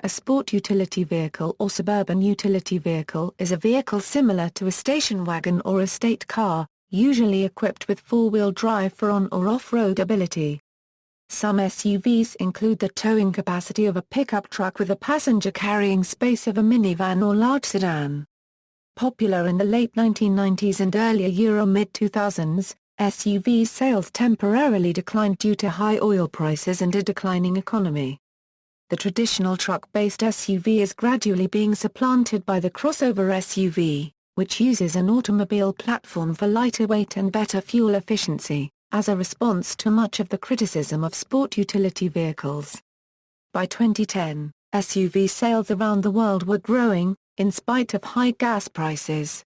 A sport utility vehicle or suburban utility vehicle is a vehicle similar to a station wagon or estate car, usually equipped with four-wheel drive for on- or off-road ability. Some SUVs include the towing capacity of a pickup truck with the passenger carrying space of a minivan or large sedan. Popular in the late 1990s and earlier Euro mid-2000s, SUV sales temporarily declined due to high oil prices and a declining economy. The traditional truck-based SUV is gradually being supplanted by the crossover SUV, which uses an automobile platform for lighter weight and better fuel efficiency, as a response to much of the criticism of sport utility vehicles. By 2010, SUV sales around the world were growing, in spite of high gas prices.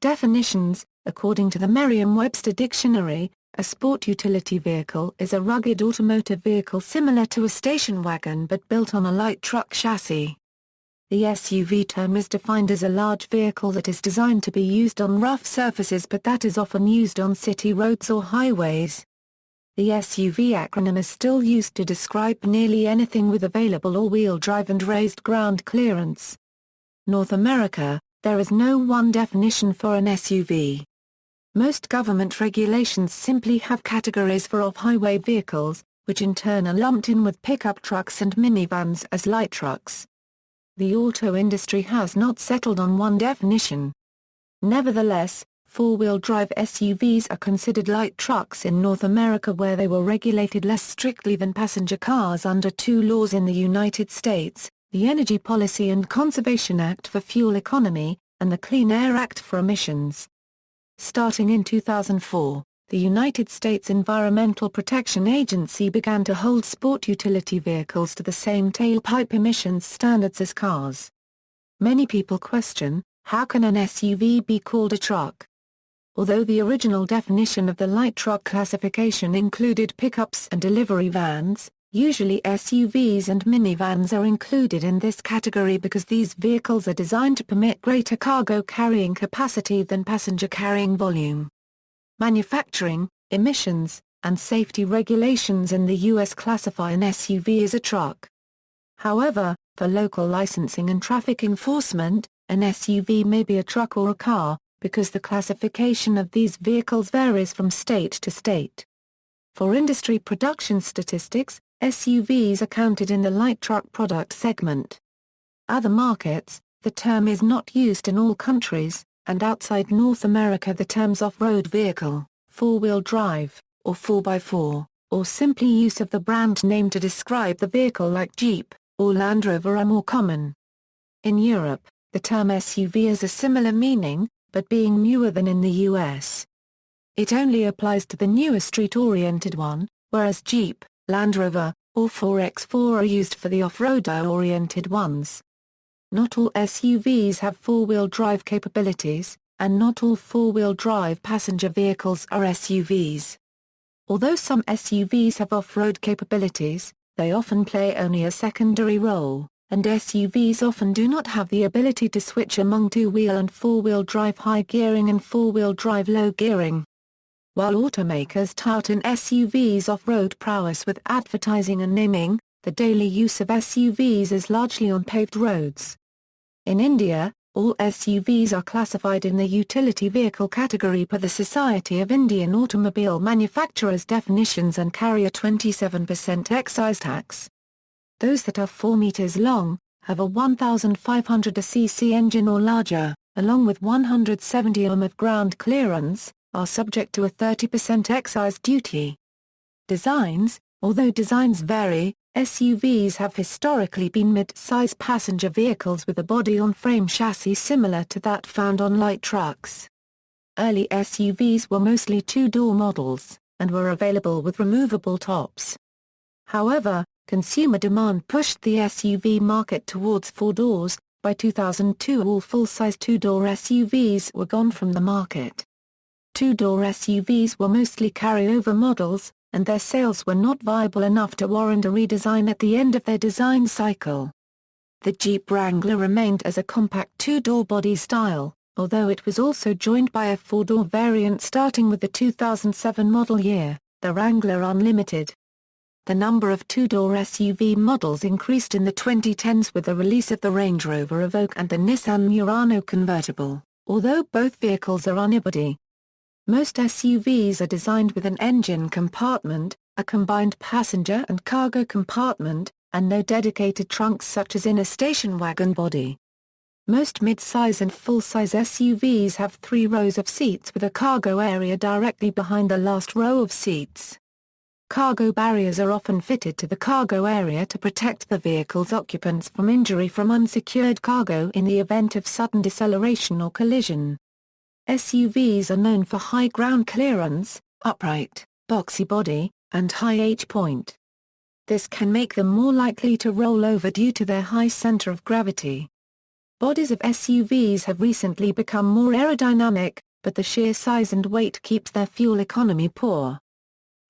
Definitions: according to the Merriam-Webster Dictionary, a sport utility vehicle is a rugged automotive vehicle similar to a station wagon but built on a light truck chassis. The SUV term is defined as a large vehicle that is designed to be used on rough surfaces but that is often used on city roads or highways. The SUV acronym is still used to describe nearly anything with available all-wheel drive and raised ground clearance. North America, there is no one definition for an SUV. Most government regulations simply have categories for off-highway vehicles, which in turn are lumped in with pickup trucks and minivans as light trucks. The auto industry has not settled on one definition. Nevertheless, four-wheel drive SUVs are considered light trucks in North America where they were regulated less strictly than passenger cars under two laws in the United States, the Energy Policy and Conservation Act for Fuel Economy, and the Clean Air Act for Emissions. Starting in 2004, the United States Environmental Protection Agency began to hold sport utility vehicles to the same tailpipe emissions standards as cars. Many people question, how can an SUV be called a truck? Although the original definition of the light truck classification included pickups and delivery vans, usually SUVs and minivans are included in this category because these vehicles are designed to permit greater cargo carrying capacity than passenger carrying volume. Manufacturing, emissions, and safety regulations in the U.S. classify an SUV as a truck. However, for local licensing and traffic enforcement, an SUV may be a truck or a car, because the classification of these vehicles varies from state to state. For industry production statistics, SUVs are counted in the light truck product segment. Other markets, the term is not used in all countries, and outside North America the terms off-road vehicle, four-wheel drive, or 4x4, or simply use of the brand name to describe the vehicle like Jeep or Land Rover are more common. In Europe, the term SUV has a similar meaning, but being newer than in the US. It only applies to the newer street-oriented one, whereas Jeep, Land Rover, or 4x4 are used for the off-roader-oriented ones. Not all SUVs have four-wheel drive capabilities, and not all four-wheel drive passenger vehicles are SUVs. Although some SUVs have off-road capabilities, they often play only a secondary role, and SUVs often do not have the ability to switch among two-wheel and four-wheel drive high gearing and four-wheel drive low gearing. While automakers tout an SUV's off-road prowess with advertising and naming, the daily use of SUVs is largely on paved roads. In India, all SUVs are classified in the utility vehicle category per the Society of Indian Automobile Manufacturers definitions and carry a 27% excise tax. Those that are 4 meters long, have a 1,500 cc engine or larger, along with 170 mm of ground clearance, are subject to a 30% excise duty. Designs: although designs vary, SUVs have historically been mid-size passenger vehicles with a body-on-frame chassis similar to that found on light trucks. Early SUVs were mostly two-door models, and were available with removable tops. However, consumer demand pushed the SUV market towards four doors. By 2002 all full-size two-door SUVs were gone from the market. Two-door SUVs were mostly carryover models, and their sales were not viable enough to warrant a redesign at the end of their design cycle. The Jeep Wrangler remained as a compact two-door body style, although it was also joined by a four-door variant starting with the 2007 model year, the Wrangler Unlimited. The number of two-door SUV models increased in the 2010s with the release of the Range Rover Evoque and the Nissan Murano convertible, although both vehicles are unibody. Most SUVs are designed with an engine compartment, a combined passenger and cargo compartment, and no dedicated trunks such as in a station wagon body. Most mid-size and full-size SUVs have 3 rows of seats with a cargo area directly behind the last row of seats. Cargo barriers are often fitted to the cargo area to protect the vehicle's occupants from injury from unsecured cargo in the event of sudden deceleration or collision. SUVs are known for high ground clearance, upright, boxy body, and high H-point. This can make them more likely to roll over due to their high center of gravity. Bodies of SUVs have recently become more aerodynamic, but the sheer size and weight keeps their fuel economy poor.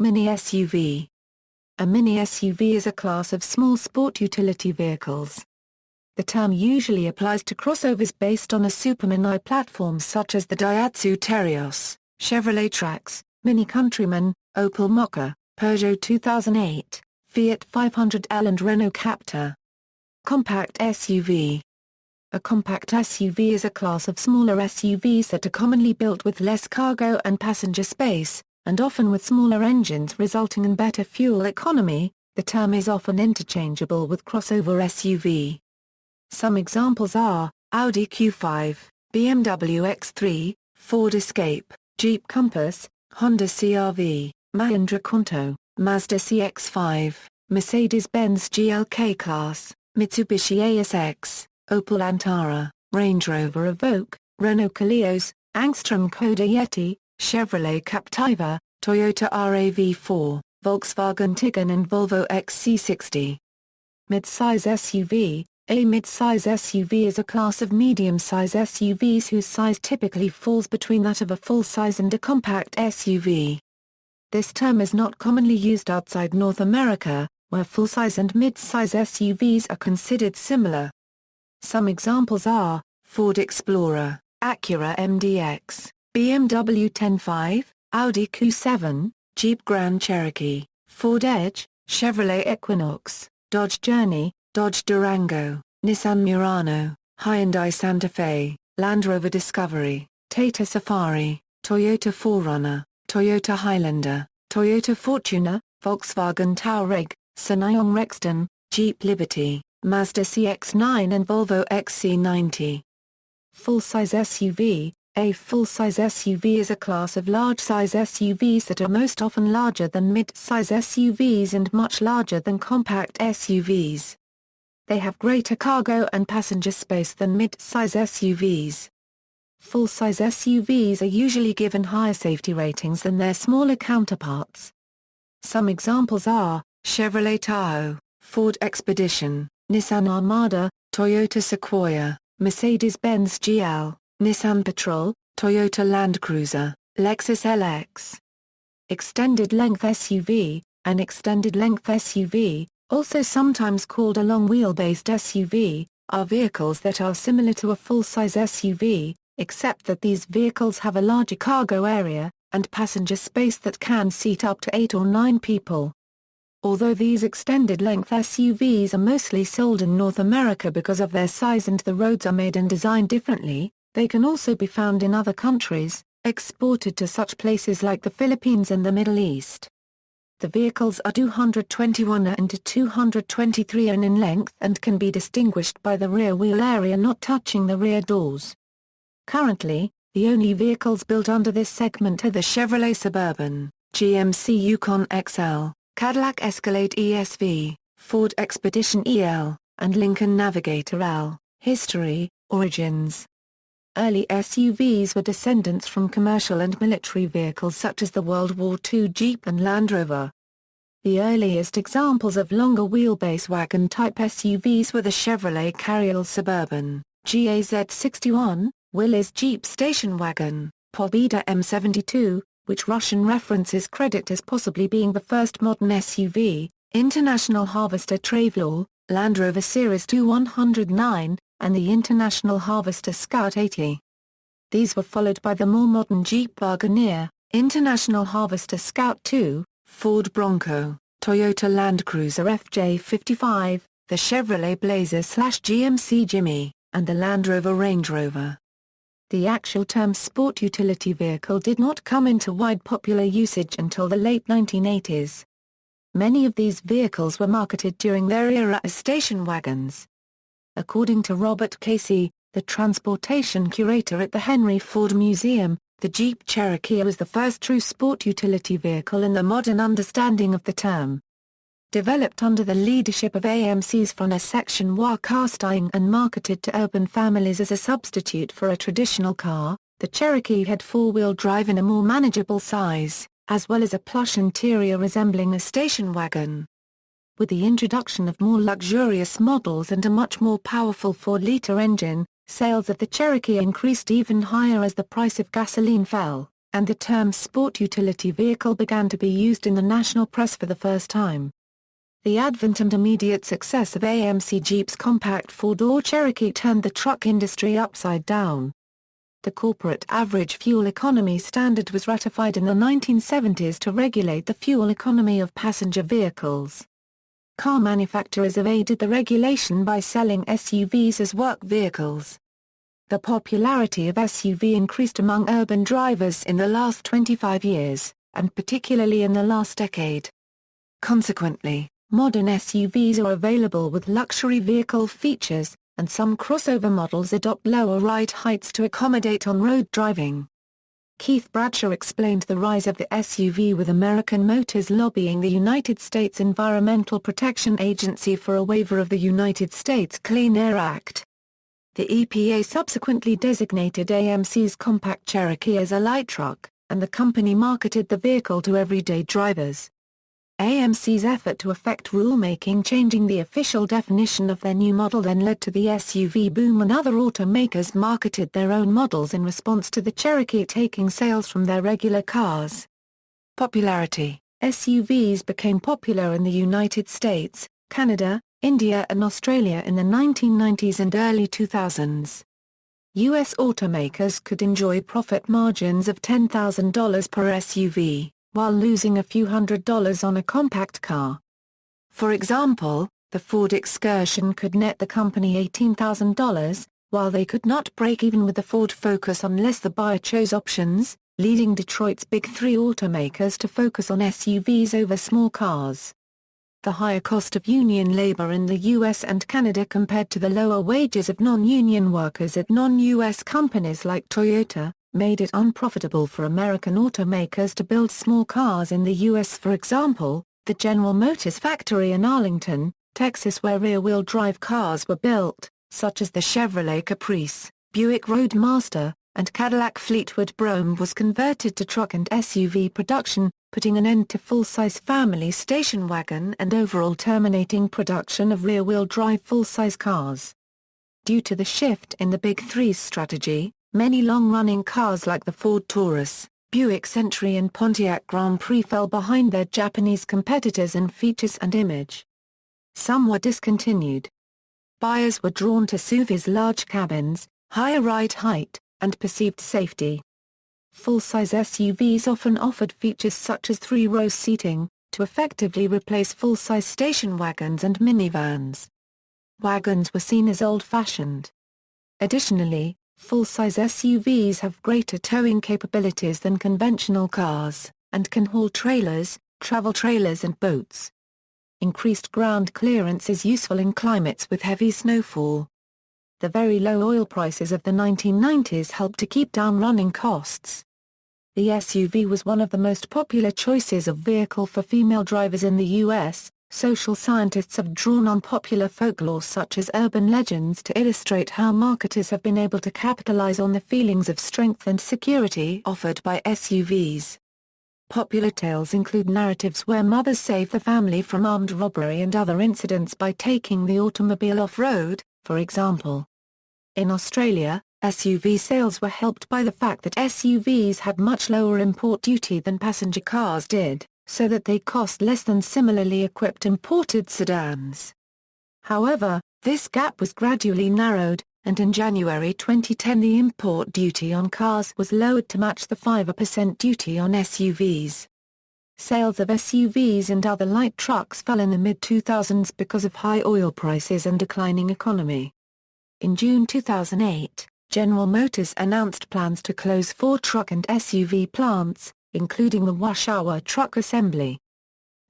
Mini SUV. A mini SUV is a class of small sport utility vehicles. The term usually applies to crossovers based on a supermini platform such as the Daihatsu Terios, Chevrolet Trax, Mini Countryman, Opel Mokka, Peugeot 2008, Fiat 500L and Renault Captur. Compact SUV. A compact SUV is a class of smaller SUVs that are commonly built with less cargo and passenger space, and often with smaller engines resulting in better fuel economy. The term is often interchangeable with crossover SUV. Some examples are Audi Q5, BMW X3, Ford Escape, Jeep Compass, Honda CR-V, Mahindra Conto, Mazda CX-5, Mercedes-Benz GLK Class, Mitsubishi ASX, Opel Antara, Range Rover Evoque, Renault Koleos, Angstrom Koda Yeti, Chevrolet Captiva, Toyota RAV4, Volkswagen Tiguan and Volvo XC60. Mid-size SUV. A mid-size SUV is a class of medium-size SUVs whose size typically falls between that of a full-size and a compact SUV. This term is not commonly used outside North America, where full-size and mid-size SUVs are considered similar. Some examples are Ford Explorer, Acura MDX, BMW 10.5, Audi Q7, Jeep Grand Cherokee, Ford Edge, Chevrolet Equinox, Dodge Journey, Dodge Durango, Nissan Murano, Hyundai Santa Fe, Land Rover Discovery, Tata Safari, Toyota 4Runner, Toyota Highlander, Toyota Fortuner, Volkswagen Touareg, Sanyong Rexton, Jeep Liberty, Mazda CX-9 and Volvo XC90. Full-size SUV. A full-size SUV is a class of large-size SUVs that are most often larger than mid-size SUVs and much larger than compact SUVs. They have greater cargo and passenger space than mid-size SUVs. Full-size SUVs are usually given higher safety ratings than their smaller counterparts. Some examples are Chevrolet Tahoe, Ford Expedition, Nissan Armada, Toyota Sequoia, Mercedes-Benz GL, Nissan Patrol, Toyota Land Cruiser, Lexus LX. Extended length SUV. An extended length SUV, also sometimes called a long-wheelbased SUV, are vehicles that are similar to a full-size SUV, except that these vehicles have a larger cargo area, and passenger space that can seat up to 8 or 9 people. Although these extended-length SUVs are mostly sold in North America because of their size and the roads are made and designed differently, they can also be found in other countries, exported to such places like the Philippines and the Middle East. The vehicles are 221 and 223 in length and can be distinguished by the rear wheel area not touching the rear doors. Currently, the only vehicles built under this segment are the Chevrolet Suburban, GMC Yukon XL, Cadillac Escalade ESV, Ford Expedition EL, and Lincoln Navigator L. History, Origins. Early SUVs were descendants from commercial and military vehicles such as the World War II Jeep and Land Rover. The earliest examples of longer wheelbase wagon-type SUVs were the Chevrolet Carriole Suburban, GAZ61, Willys Jeep Station Wagon, Pobeda M72, which Russian references credit as possibly being the first modern SUV, International Harvester Travelall, Land Rover Series 2109, and the International Harvester Scout 80. These were followed by the more modern Jeep Wagoneer, International Harvester Scout 2, Ford Bronco, Toyota Land Cruiser FJ55, the Chevrolet Blazer/GMC Jimmy, and the Land Rover Range Rover. The actual term sport utility vehicle did not come into wide popular usage until the late 1980s. Many of these vehicles were marketed during their era as station wagons. According to Robert Casey, the transportation curator at the Henry Ford Museum, the Jeep Cherokee was the first true sport utility vehicle in the modern understanding of the term. Developed under the leadership of AMC's Frontier Section Y car styling and marketed to urban families as a substitute for a traditional car, the Cherokee had four-wheel drive in a more manageable size, as well as a plush interior resembling a station wagon. With the introduction of more luxurious models and a much more powerful 4-liter engine, sales of the Cherokee increased even higher as the price of gasoline fell, and the term sport utility vehicle began to be used in the national press for the first time. The advent and immediate success of AMC Jeep's compact four-door Cherokee turned the truck industry upside down. The corporate average fuel economy standard was ratified in the 1970s to regulate the fuel economy of passenger vehicles. Car manufacturers have aided the regulation by selling SUVs as work vehicles. The popularity of SUV increased among urban drivers in the last 25 years, and particularly in the last decade. Consequently, modern SUVs are available with luxury vehicle features, and some crossover models adopt lower ride heights to accommodate on-road driving. Keith Bradshaw explained the rise of the SUV with American Motors lobbying the United States Environmental Protection Agency for a waiver of the United States Clean Air Act. The EPA subsequently designated AMC's compact Cherokee as a light truck, and the company marketed the vehicle to everyday drivers. AMC's effort to effect rulemaking changing the official definition of their new model then led to the SUV boom, and other automakers marketed their own models in response to the Cherokee taking sales from their regular cars. Popularity: SUVs became popular in the United States, Canada, India and Australia in the 1990s and early 2000s. U.S. automakers could enjoy profit margins of $10,000 per SUV, while losing a few $100s on a compact car. For example, the Ford Excursion could net the company $18,000, while they could not break even with the Ford Focus unless the buyer chose options, leading Detroit's Big Three automakers to focus on SUVs over small cars. The higher cost of union labor in the U.S. and Canada compared to the lower wages of non-union workers at non-U.S. companies like Toyota, made it unprofitable for American automakers to build small cars in the U.S. For example, the General Motors factory in Arlington, Texas, where rear-wheel drive cars were built, such as the Chevrolet Caprice, Buick Roadmaster, and Cadillac Fleetwood Brougham, was converted to truck and SUV production, putting an end to full-size family station wagon and overall terminating production of rear-wheel drive full-size cars. Due to the shift in the Big Three's strategy, many long-running cars like the Ford Taurus, Buick Century and Pontiac Grand Prix fell behind their Japanese competitors in features and image. Some were discontinued. Buyers were drawn to SUVs' large cabins, higher ride height, and perceived safety. Full-size SUVs often offered features such as 3-row seating, to effectively replace full-size station wagons and minivans. Wagons were seen as old-fashioned. Additionally, full-size SUVs have greater towing capabilities than conventional cars, and can haul trailers, travel trailers and boats. Increased ground clearance is useful in climates with heavy snowfall. The very low oil prices of the 1990s helped to keep down running costs. The SUV was one of the most popular choices of vehicle for female drivers in the U.S. Social scientists have drawn on popular folklore such as urban legends to illustrate how marketers have been able to capitalize on the feelings of strength and security offered by SUVs. Popular tales include narratives where mothers save the family from armed robbery and other incidents by taking the automobile off-road, for example. In Australia, SUV sales were helped by the fact that SUVs had much lower import duty than passenger cars did, so that they cost less than similarly equipped imported sedans. However, this gap was gradually narrowed, and in January 2010 the import duty on cars was lowered to match the 5% duty on SUVs. Sales of SUVs and other light trucks fell in the mid-2000s because of high oil prices and declining economy. In June 2008, General Motors announced plans to close 4 truck and SUV plants, including the Washoe truck assembly.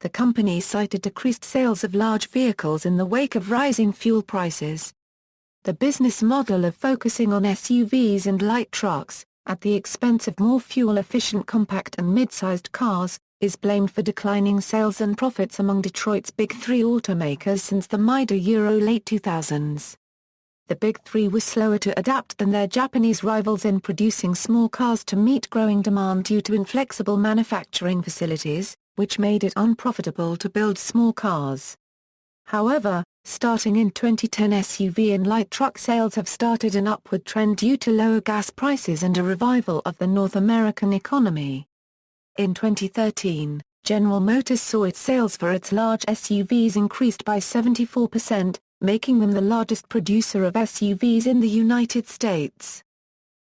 The company cited decreased sales of large vehicles in the wake of rising fuel prices. The business model of focusing on SUVs and light trucks, at the expense of more fuel-efficient compact and mid-sized cars, is blamed for declining sales and profits among Detroit's Big Three automakers since the mid-late 2000s. The Big Three were slower to adapt than their Japanese rivals in producing small cars to meet growing demand due to inflexible manufacturing facilities, which made it unprofitable to build small cars. However, starting in 2010, SUV and light truck sales have started an upward trend due to lower gas prices and a revival of the North American economy. In 2013, General Motors saw its sales for its large SUVs increased by 74%, making them the largest producer of SUVs in the United States.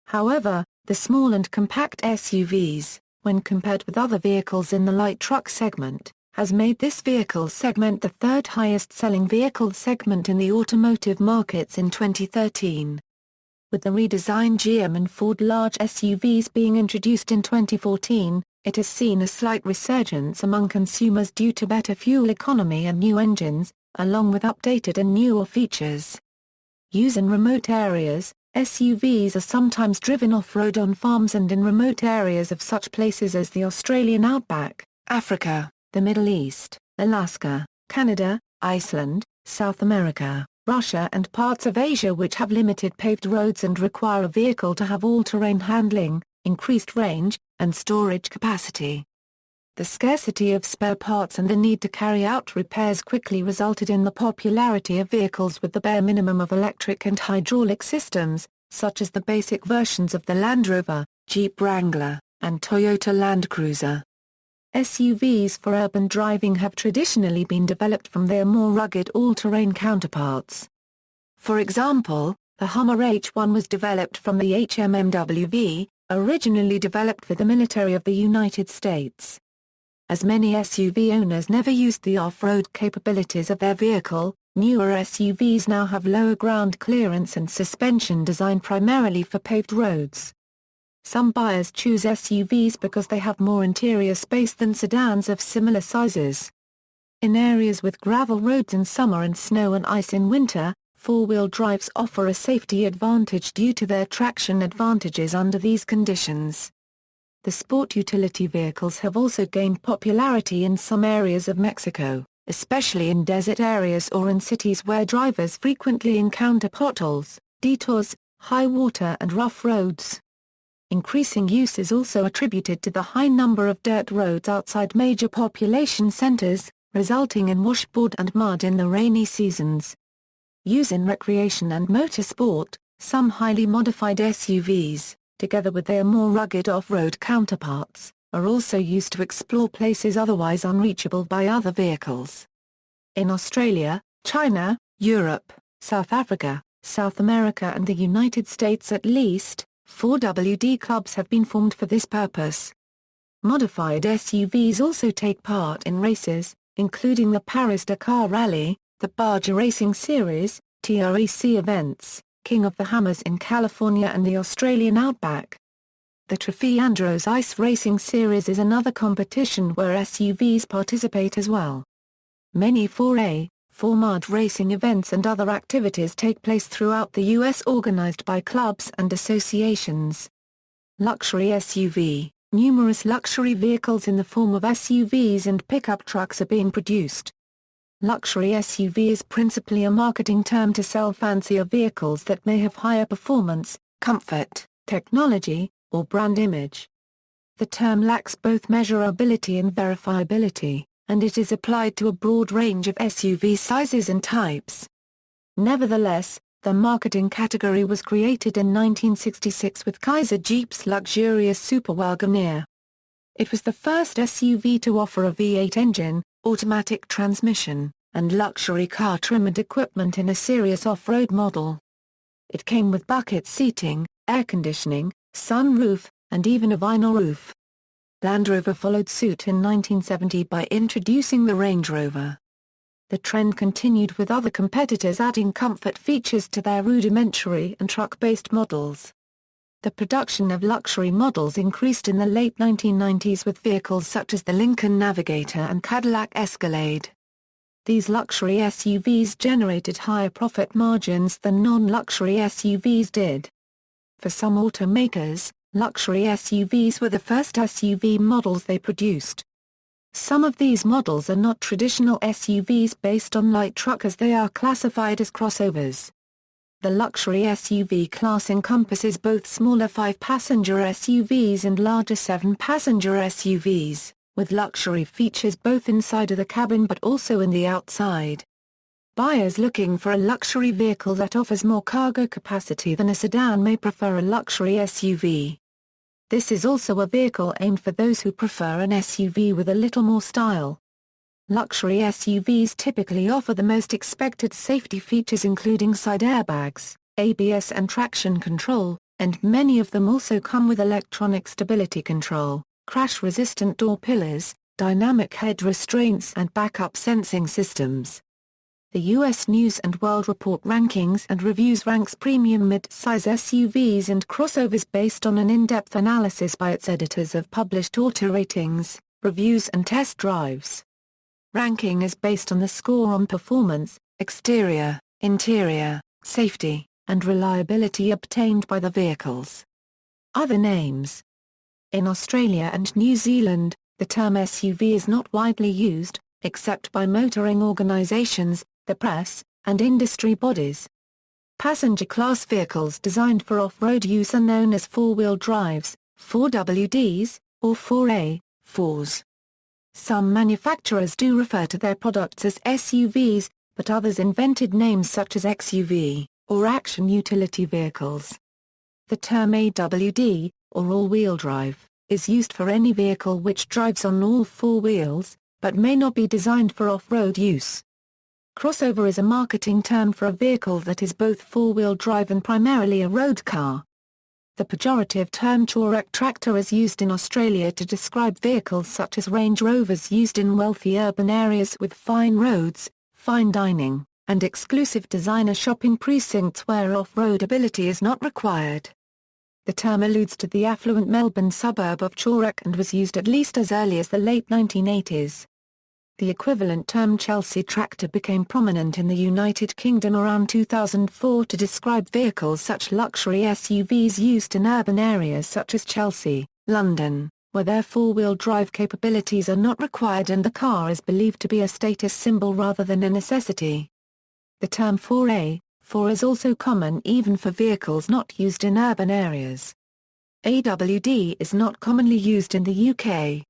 However, the small and compact SUVs, when compared with other vehicles in the light truck segment, has made this vehicle segment the third highest-selling vehicle segment in the automotive markets in 2013. With the redesigned GM and Ford large SUVs being introduced in 2014, it has seen a slight resurgence among consumers due to better fuel economy and new engines, along with updated and newer features. Used in remote areas, SUVs are sometimes driven off-road on farms and in remote areas of such places as the Australian outback, Africa, the Middle East, Alaska, Canada, Iceland, South America, Russia and parts of Asia which have limited paved roads and require a vehicle to have all-terrain handling, increased range, and storage capacity. The scarcity of spare parts and the need to carry out repairs quickly resulted in the popularity of vehicles with the bare minimum of electric and hydraulic systems, such as the basic versions of the Land Rover, Jeep Wrangler, and Toyota Land Cruiser. SUVs for urban driving have traditionally been developed from their more rugged all-terrain counterparts. For example, the Hummer H1 was developed from the HMMWV, originally developed for the military of the United States. As many SUV owners never used the off-road capabilities of their vehicle, newer SUVs now have lower ground clearance and suspension designed primarily for paved roads. Some buyers choose SUVs because they have more interior space than sedans of similar sizes. In areas with gravel roads in summer and snow and ice in winter, four-wheel drives offer a safety advantage due to their traction advantages under these conditions. The sport utility vehicles have also gained popularity in some areas of Mexico, especially in desert areas or in cities where drivers frequently encounter potholes, detours, high water and rough roads. Increasing use is also attributed to the high number of dirt roads outside major population centers, resulting in washboard and mud in the rainy seasons. Used in recreation and motorsport, some highly modified SUVs, together with their more rugged off-road counterparts, are also used to explore places otherwise unreachable by other vehicles. In Australia, China, Europe, South Africa, South America and the United States at least, 4 WD clubs have been formed for this purpose. Modified SUVs also take part in races, including the Paris-Dakar Rally, the Barger Racing Series, TREC events, King of the Hammers in California and the Australian Outback. The Trophy Andros Ice Racing Series is another competition where SUVs participate as well. Many 4A, 4MUD racing events and other activities take place throughout the U.S. organized by clubs and associations. Luxury SUV. Numerous luxury vehicles in the form of SUVs and pickup trucks are being produced. Luxury SUV is principally a marketing term to sell fancier vehicles that may have higher performance, comfort, technology, or brand image. The term lacks both measurability and verifiability, and it is applied to a broad range of SUV sizes and types. Nevertheless, the marketing category was created in 1966 with Kaiser Jeep's luxurious Super Wagoneer. It was the first SUV to offer a V8 engine, automatic transmission, and luxury car trim and equipment in a serious off-road model. It came with bucket seating, air conditioning, sun roof, and even a vinyl roof. Land Rover followed suit in 1970 by introducing the Range Rover. The trend continued with other competitors adding comfort features to their rudimentary and truck-based models. The production of luxury models increased in the late 1990s with vehicles such as the Lincoln Navigator and Cadillac Escalade. These luxury SUVs generated higher profit margins than non-luxury SUVs did. For some automakers, luxury SUVs were the first SUV models they produced. Some of these models are not traditional SUVs based on light truck as they are classified as crossovers. The luxury SUV class encompasses both smaller 5-passenger SUVs and larger 7-passenger SUVs, with luxury features both inside of the cabin but also in the outside. Buyers looking for a luxury vehicle that offers more cargo capacity than a sedan may prefer a luxury SUV. This is also a vehicle aimed for those who prefer an SUV with a little more style. Luxury SUVs typically offer the most expected safety features including side airbags, ABS and traction control, and many of them also come with electronic stability control, crash-resistant door pillars, dynamic head restraints and backup sensing systems. The U.S. News & World Report Rankings and Reviews ranks premium mid-size SUVs and crossovers based on an in-depth analysis by its editors of published auto ratings, reviews and test drives. Ranking is based on the score on performance, exterior, interior, safety, and reliability obtained by the vehicles. Other names. In Australia and New Zealand, the term SUV is not widely used, except by motoring organisations, the press, and industry bodies. Passenger-class vehicles designed for off-road use are known as four-wheel drives, 4WDs, or 4A, 4s. Some manufacturers do refer to their products as SUVs, but others invented names such as XUV, or action utility vehicles. The term AWD, or all-wheel drive, is used for any vehicle which drives on all four wheels, but may not be designed for off-road use. Crossover is a marketing term for a vehicle that is both four-wheel drive and primarily a road car. The pejorative term Touareg tractor is used in Australia to describe vehicles such as Range Rovers used in wealthy urban areas with fine roads, fine dining, and exclusive designer shopping precincts where off-road ability is not required. The term alludes to the affluent Melbourne suburb of Touareg and was used at least as early as the late 1980s. The equivalent term Chelsea tractor became prominent in the United Kingdom around 2004 to describe vehicles such luxury SUVs used in urban areas such as Chelsea, London, where their four-wheel drive capabilities are not required and the car is believed to be a status symbol rather than a necessity. The term 4A, 4 is also common even for vehicles not used in urban areas. AWD is not commonly used in the UK.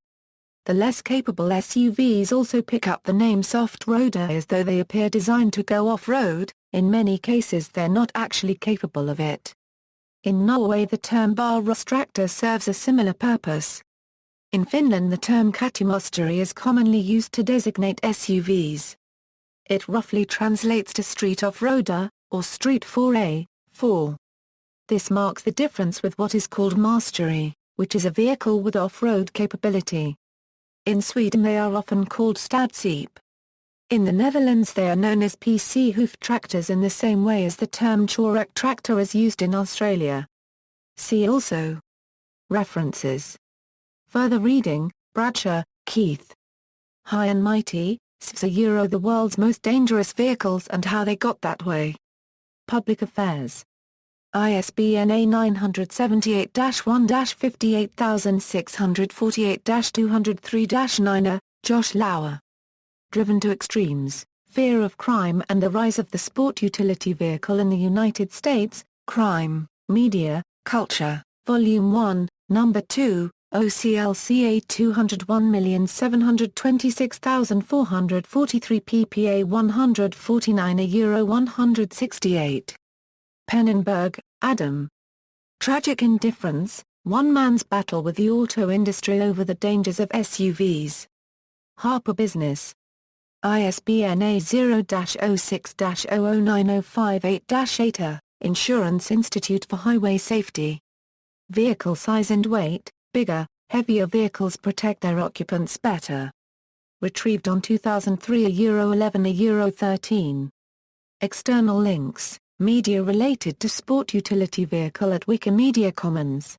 The less capable SUVs also pick up the name soft roader as though they appear designed to go off-road, in many cases they're not actually capable of it. In Norway the term barrostractor serves a similar purpose. In Finland the term katimosteri is commonly used to designate SUVs. It roughly translates to street off-roader, or street 4A, 4. This marks the difference with what is called mastery, which is a vehicle with off-road capability. In Sweden they are often called stadsjeep. In the Netherlands they are known as PC hoof tractors in the same way as the term Touareg tractor is used in Australia. See also. References. Further reading, Bradshaw, Keith. High and Mighty, SVs The World's Most Dangerous Vehicles and How They Got That Way. Public Affairs. ISBN A978-1-58648-203-9. Josh Lauer. Driven to Extremes, Fear of Crime and the Rise of the Sport Utility Vehicle in the United States, Crime, Media, Culture, Volume 1, No. 2, OCLCA 201726443 ppA 149 Euro 168. Pennenberg, Adam. Tragic Indifference, One Man's Battle with the Auto Industry Over the Dangers of SUVs. Harper Business. ISBN A0-06-009058-8. Insurance Institute for Highway Safety. Vehicle size and weight, bigger, Heavier vehicles protect their occupants better. Retrieved on 2003 €11 13. External links, media related to sport utility vehicle at Wikimedia Commons.